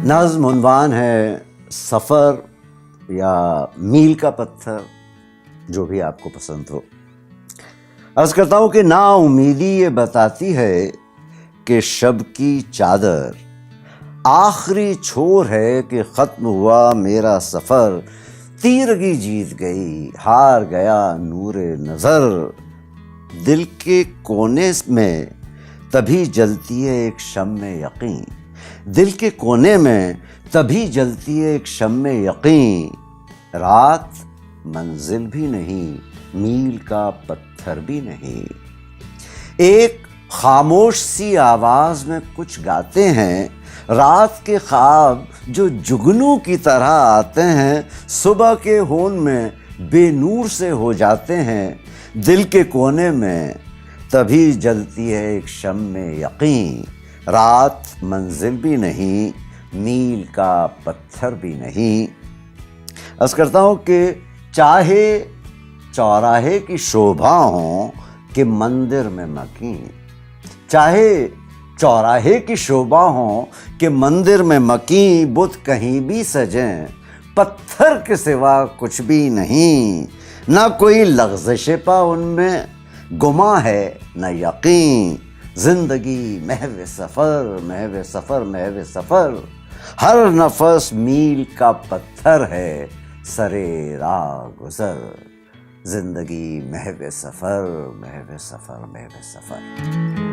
نظم عنوان ہے سفر یا میل کا پتھر، جو بھی آپ کو پسند ہو۔ عرض کرتا ہوں کہ نا امیدی یہ بتاتی ہے کہ شب کی چادر آخری چھور ہے کہ ختم ہوا میرا سفر، تیرگی جیت گئی ہار گیا نور نظر، دل کے کونے میں تبھی جلتی ہے ایک شمع یقین، دل کے کونے میں تبھی جلتی ہے ایک شمع یقین، رات منزل بھی نہیں میل کا پتھر بھی نہیں۔ ایک خاموش سی آواز میں کچھ گاتے ہیں، رات کے خواب جو جگنو کی طرح آتے ہیں، صبح کے ہون میں بے نور سے ہو جاتے ہیں، دل کے کونے میں تبھی جلتی ہے ایک شمع یقین، رات منزل بھی نہیں میل کا پتھر بھی نہیں۔ عرض کرتا ہوں کہ چاہے چوراہے کی شوبھا ہوں کہ مندر میں مکین، چاہے چوراہے کی شوبھا ہوں کہ مندر میں مکین، بت کہیں بھی سجیں پتھر کے سوا کچھ بھی نہیں، نہ کوئی لغزش پا ان میں گما ہے نہ یقین، زندگی محو سفر محو سفر محو سفر، ہر نفس میل کا پتھر ہے سرے راہ گزر، زندگی محو سفر محو سفر محو سفر۔